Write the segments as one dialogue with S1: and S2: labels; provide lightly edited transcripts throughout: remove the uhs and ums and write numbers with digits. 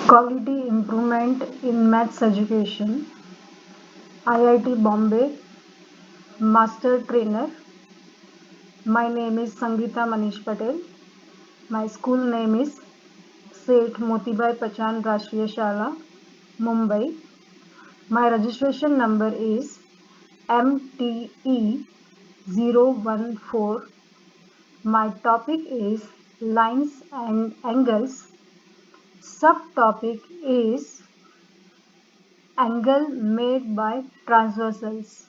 S1: Quality Improvement in Maths Education, IIT Bombay, Master Trainer. My name is Sangeeta Manish Patel. My school name is Seth Motibai Pachan Rashtriya Shala, Mumbai. My registration number is MTE014. My topic is lines and angles. Subtopic is angle made by transversals.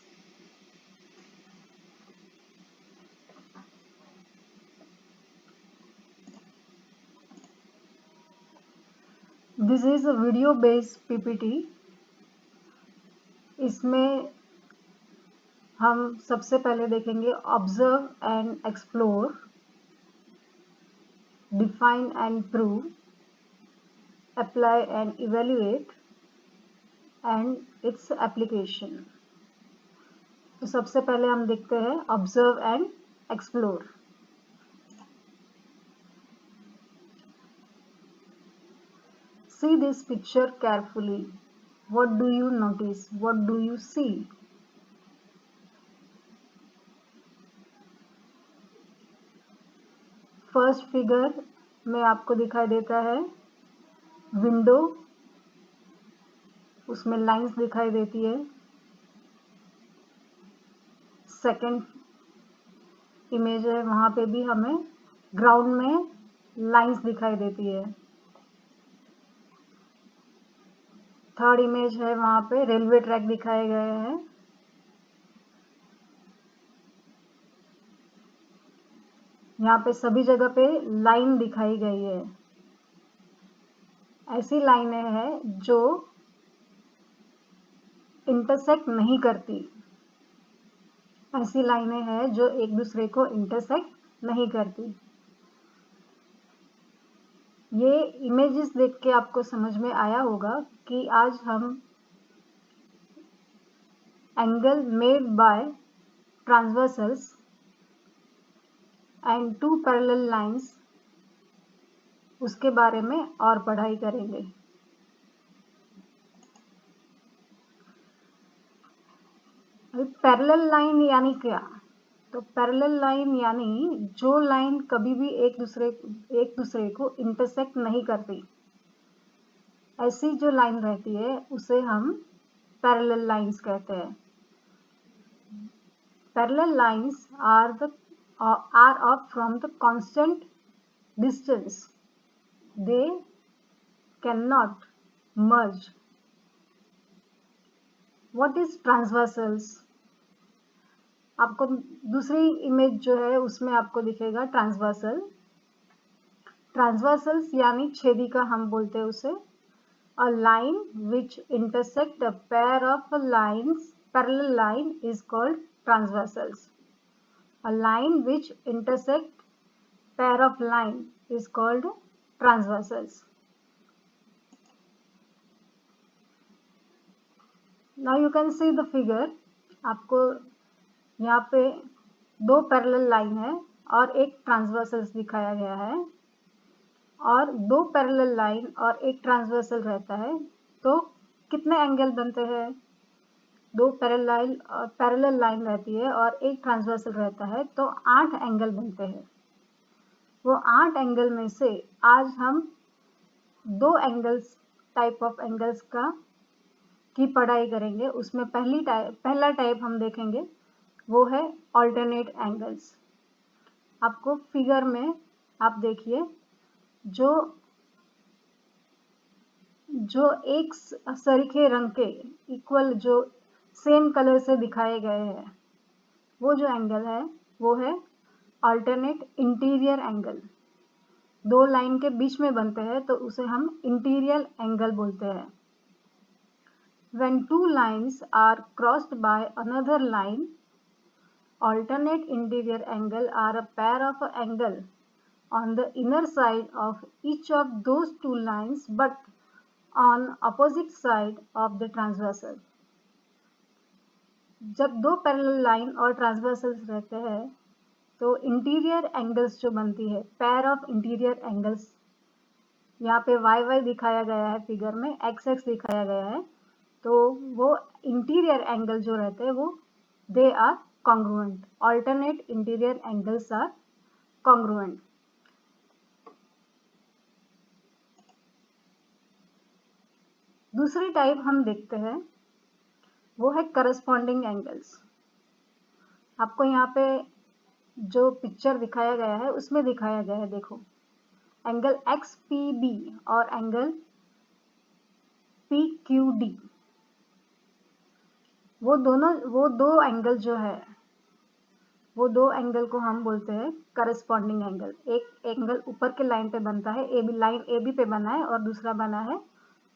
S1: This is a video based PPT. इसमें हम सबसे पहले देखेंगे observe and explore, define and prove, apply and evaluate and its application. तो सबसे पहले हम देखते हैं observe and explore. See this picture carefully. What do you notice? What do you see? First figure में आपको दिखाई देता है विंडो, उसमें लाइंस दिखाई देती है। सेकंड इमेज है, वहाँ पे भी हमें ग्राउंड में लाइंस दिखाई देती है। थर्ड इमेज है, वहाँ पे रेलवे ट्रैक दिखाए गए हैं। यहाँ पे सभी जगह पे लाइन दिखाई गई है। ऐसी लाइनें हैं जो इंटरसेक्ट नहीं करती। ऐसी लाइनें हैं जो एक दूसरे को इंटरसेक्ट नहीं करती। ये इमेजेस देख के आपको समझ में आया होगा कि आज हम angle made by transversals and two parallel lines उसके बारे में और पढ़ाई करेंगे। पैरेलल लाइन यानी क्या? तो पैरेलल लाइन यानी जो लाइन कभी भी एक दूसरे को इंटरसेक्ट नहीं करती। ऐसी जो लाइन रहती है उसे हम पैरेलल लाइंस कहते हैं। Parallel lines are of from the constant distance. They cannot merge. What is transversals? आपको दूसरी इमेज जो है उसमें आपको दिखेगा ट्रांसवर्सल। ट्रांसवर्सल्स यानी छेदिका हम बोलते हैं उसे। A line which intersect a pair of lines, parallel line is called transversals. A line which intersect pair of line is called transversals. Now you can see the figure. आपको यहाँ पे दो parallel line है और एक transversals दिखाया गया है। और दो पैरेलल लाइन और एक ट्रांसवर्सल रहता है तो कितने एंगल बनते हैं? दो पैरेलल लाइन रहती है और एक ट्रांसवर्सल रहता है तो 8 एंगल बनते हैं। वो 8 एंगल में से आज हम दो एंगल्स टाइप ऑफ एंगल्स की पढ़ाई करेंगे। उसमें पहला टाइप हम देखेंगे वो है ऑल्टरनेट एंगल्स। आपको फिगर में आप देखिए जो एक सरीखे रंग के इक्वल जो सेम कलर से दिखाए गए हैं वो जो एंगल है वो है ऑल्टरनेट इंटीरियर एंगल। दो लाइन के बीच में बनते हैं तो उसे हम इंटीरियर एंगल बोलते हैं। When two lines are crossed by another line, alternate interior angle are a pair of angle on the inner side of each of those two lines but on opposite side of the transversal. जब दो parallel line और transversals रहते हैं तो interior angles जो बनती है, pair of interior angles यहाँ पे y दिखाया गया है फिगर में, x दिखाया गया है, तो वो इंटीरियर एंगल जो रहते हैं वो they are congruent, alternate interior angles are congruent. दूसरी टाइप हम देखते हैं वो है करस्पॉन्डिंग एंगल्स। आपको यहाँ पे जो पिक्चर दिखाया गया है उसमें दिखाया गया है, देखो एंगल XPB और एंगल PQD, वो दो एंगल जो है, वो दो एंगल को हम बोलते हैं करस्पॉन्डिंग एंगल। एक एंगल ऊपर के लाइन पे बनता है, लाइन AB पे बना है और दूसरा बना है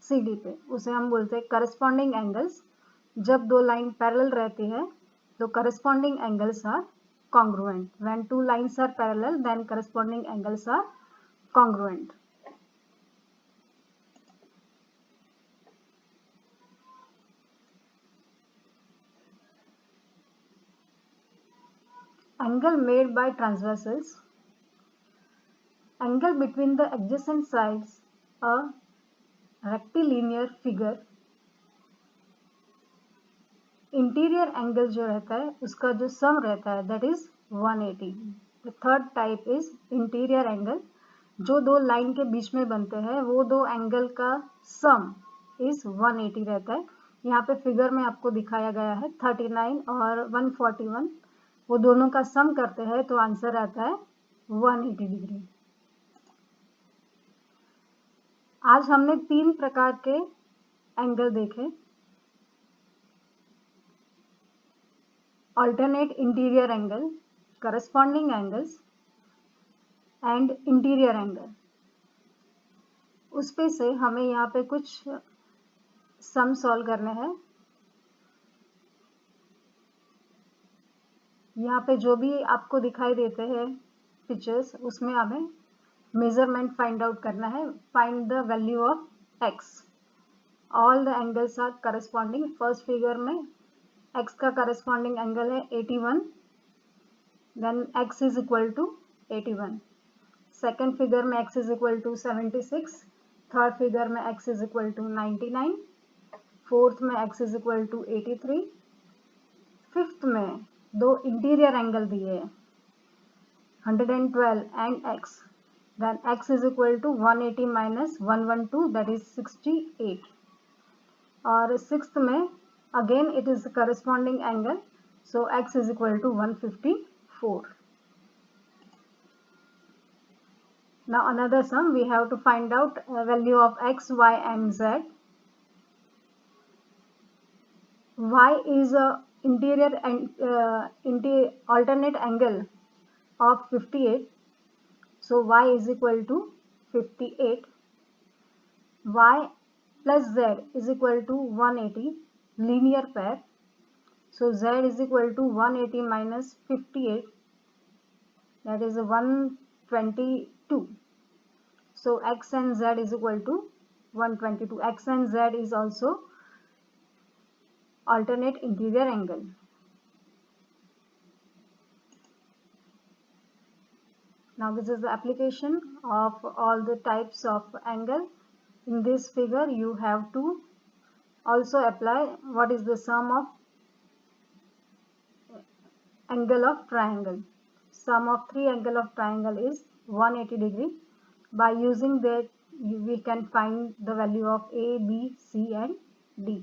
S1: CD पे, उसे हम बोलते हैं करस्पॉन्डिंग एंगल्स। जब दो लाइन पैरेलल रहती है तो corresponding angles are congruent. When two lines are parallel, then corresponding angles are congruent. Angle made by transversals. Angle between the adjacent sides, a rectilinear figure. Interior angle जो रहता है उसका जो सम रहता है that is 180। The third type is interior angle. जो दो line के बीच में बनते हैं वो दो एंगल का सम इज 180 रहता है। यहाँ पे फिगर में आपको दिखाया गया है 39 और 141, वो दोनों का सम करते हैं तो आंसर आता है 180 डिग्री। आज हमने 3 प्रकार के एंगल देखे, alternate interior angle, corresponding angles and interior angle। उस पे से हमें यहाँ पे कुछ सम सॉल्व करने हैं। यहाँ पे जो भी आपको दिखाई देते हैं पिक्चर्स, उसमें हमें मेजरमेंट फाइंड आउट करना है। Find the value of x। All the angles are corresponding. First figure में x का करस्पॉन्डिंग एंगल है 81, then x is equal to 81। Second figure में x is equal to 76, third figure में x is equal to 99, fourth में x is equal to 83, fifth में दो interior angle दिए हैं 112 and x, then x is equal to 180 minus 112 that is 68, और sixth में again it is corresponding angle, so x is equal to 154. Now another sum, we have to find out value of x, y and z. Y is a interior and alternate angle of 58, so y is equal to 58. Y plus z is equal to 180, linear pair, so z is equal to 180 minus 58, that is 122. So x and z is equal to 122. X and z is also alternate interior angle. Now this is the application of all the types of angle. In this figure you have to also apply what is the sum of angle of triangle. Sum of 3 angle of triangle is 180 degree. By using that we can find the value of A, B, C and D.